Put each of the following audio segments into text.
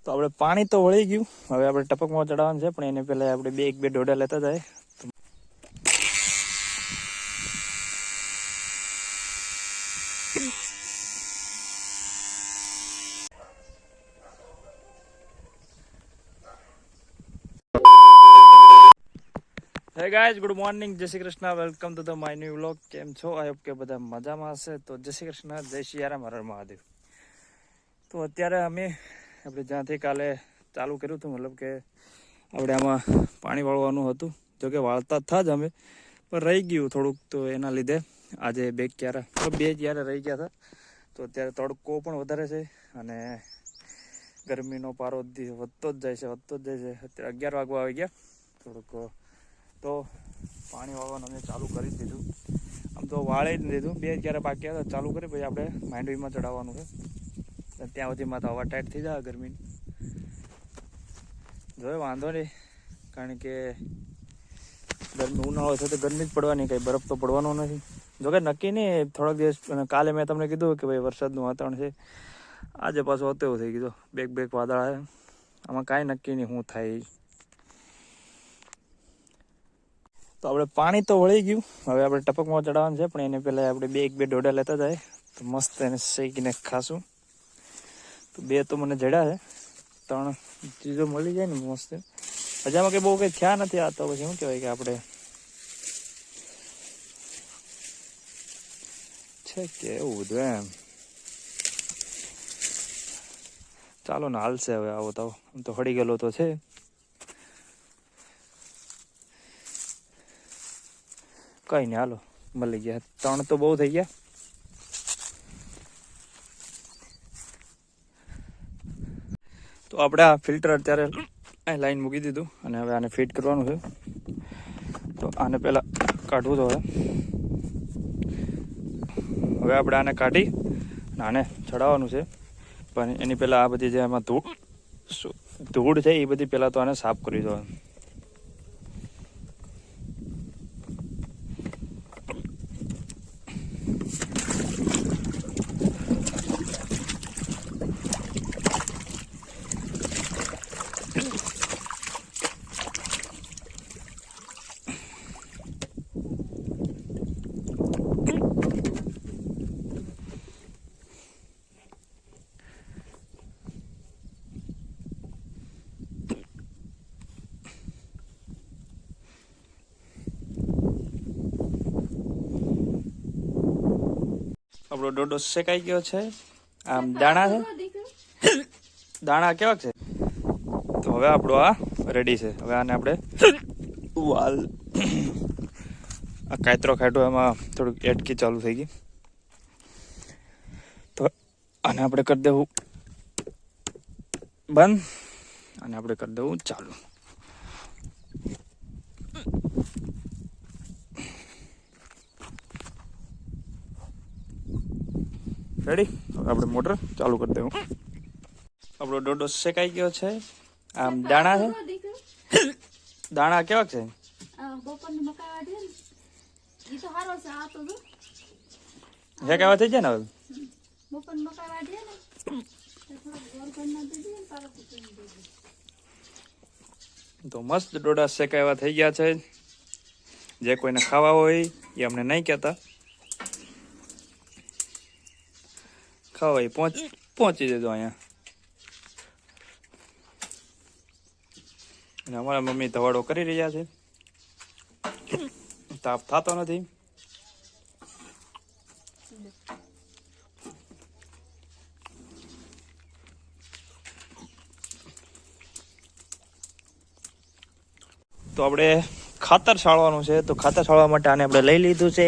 તો આપણે પાણી તો વળી ગયું, હવે આપણે ટપકમાં ચડાવવાનું છે, પણ એને પહેલા આપણે બે ડોડા લેતા જાય. હે ગાઈઝ, ગુડ મોર્નિંગ, જય Shri Krishna, welcome to the my new vlog. કેમ છો? આઈ હોપ કે બધા મજામાં હશે. તો જય શ્રી કૃષ્ણ, જય સિયારામ, હર હર મહાદેવ. તો અત્યારે આપણે જ્યાંથી કાલે ચાલુ કર્યું હતું, મતલબ કે આપણે આમાં પાણી વાળવાનું હતું, જોકે વાળતા હતા જ અમે, પણ રહી ગયું થોડુંક, તો એના લીધે આજે બે ક્યારે રહી ગયા હતા. તો અત્યારે તડકો પણ વધારે છે અને ગરમીનો પારો વધતો જ જાય છે. અત્યારે 11 વાગવા આવી ગયા. થોડુંક તો પાણી વાળવાનું અમે ચાલુ કરી દીધું. આમ તો વાળી જ દીધું, બે ક્યારે બાકી હતા ચાલુ કરી, પછી આપણે માંડવીમાં ચડાવવાનું છે. ત્યાં સુધીમાં તો હવા ટાઈટ થઈ જાય ગરમીની. જોઈ વાંધો નહીં, કારણ કે ગરમી ઉનાળો છે તો ગરમી જ પડવાની, કંઈ બરફ તો પડવાનો નથી. જોકે નક્કી નહીં, થોડાક દિવસ કાલે મેં તમને કીધું કે ભાઈ વરસાદનું વાતાવરણ છે. આજે પાછું હોતે એવું થઈ ગયું, બેક વાદળ આવે. આમાં કાંઈ નક્કી નહીં શું થાય. તો આપણે પાણી તો વળી ગયું, હવે આપણે ટપકમાં ચડાવવાનું છે, પણ એને પહેલાં આપણે બે ડોડા લેતા જાય તો મસ્ત એને શેકીને ખાશું. તો બે તો મને જડ્યા છે, 3 ચીજો મળી જાય ને મસ્ત. હજામાં કંઈ બહુ કંઈ થયા નથી. આ તો પછી શું કહેવાય કે આપણે છે કે એવું બધું એમ. ચાલો ને, હાલશે હવે. આવો તો આમ તો હળી ગયેલો તો છે. કઈ નહીં, હાલો, મળી ગયા. 3 તો બહુ થઈ ગયા. તો આપણે આ ફિલ્ટર અત્યારે લાઈન મૂકી દીધું અને હવે આને ફિટ કરવાનું છે. તો આને પહેલાં કાઢવું તો હવે આપણે આને કાઢી આને ચડાવવાનું છે. પણ એની પહેલાં આ બધી જે આમાં ધૂળ છે એ બધી પહેલાં તો આને સાફ કરી દો. આપણો ડોડો શેકાઈ ગયો છે. આમ દાણા છે, દાણા કેવા છે. તો હવે આપણો આ રેડી છે. હવે આને આપણે વાલ આ કાતરો ખાટો એમાં થોડુંક એટકી ચાલુ થઈ ગઈ. તો આને આપણે કરી દેવું બંધ અને આપણે કરી દેવું ચાલુ. રેડી. હવે આપણે મોટર ચાલુ કરી દેવું. આપણો ડોડો શેકાઈ ગયો છે. આમ દાણા છે, દાણા કેવા છે. શેકાવા થઈ જાય ને હવે. તો મસ્ત ડોડા શેકાવા થઈ ગયા છે. જે કોઈને ખાવા હોય એ અમને નહીં કહેતા, ખાવા પહોંચી જજો અહીંયા. અને અમારા મમ્મી ધવાડો કરી રહ્યા છે, તાપ થતો નથી. તો આપણે ખાતર છાળવાનું છે. તો ખાતર છાળવા માટે આને આપણે લઈ લીધું છે.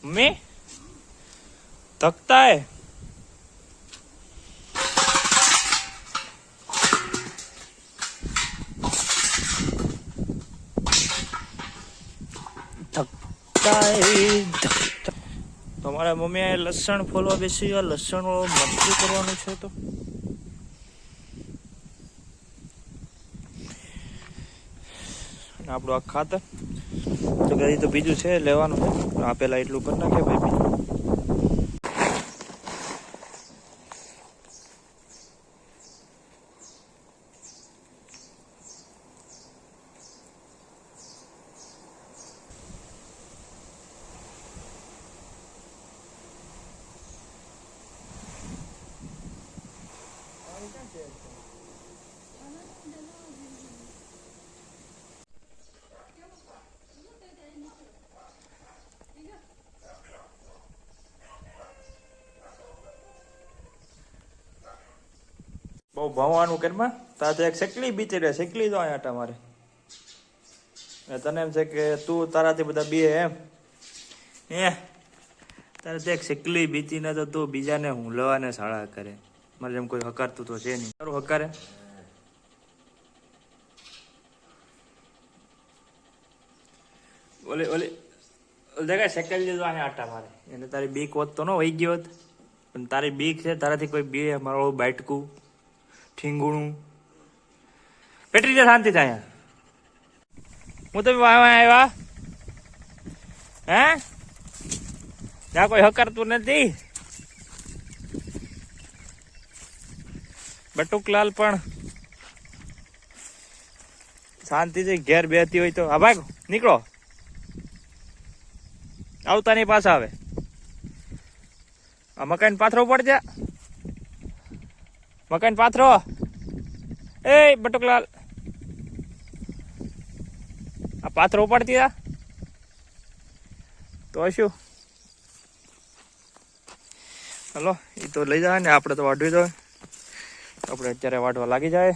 મમ્મી થકતા હે. તો અમારા મમ્મીએ લસણ ફોલવા બેસી ગયા. લસણ મરચું કરવાનું છે. તો આપણું આ ખાતર તો કઈ તો બીજું છે લેવાનું છે. આ પેલા એટલું કરી નાખે ભાઈ. બહુ ભણવાનું કેરમાં તાતે એક શેકલી બીચી રહે શેકલી જો અહીંયા તમારે તને એમ છે કે તું તારાથી બધા બે એમ તારે દેખ શેકલી બીચીને તો તું બીજાને હુંલવાને શાળા કરે મારે એમ કોઈ હકારતું તો છે નહીં તારું હકારે ઓલે ઓલે દેખાય શેકલી દીધો અહીંયા આટા મારે એને તારી બીક હોત તો ન વહી ગયો હોત પણ તારી બીક છે તારાથી કોઈ બે મારું બાટકું ઠીંગુણું પેટરી જાય શાંતિ થાય હું તમે આવ્યા હે ત્યાં કોઈ હકારતું નથી બટુકલાલ પણ શાંતિથી ઘેર બેહતી હોય તો આ ભાગ નીકળો આવતા નહીં પાછા આવે આ મકાન પાથરો પડજે મકાન પાથરો એ બટુકલાલ આ પાથરો ઉપાડતી તો શું હલો એ તો લઈ જાય ને આપણે તો વાઢવી દો આપણે અત્યારે વાઢવા લાગી જાય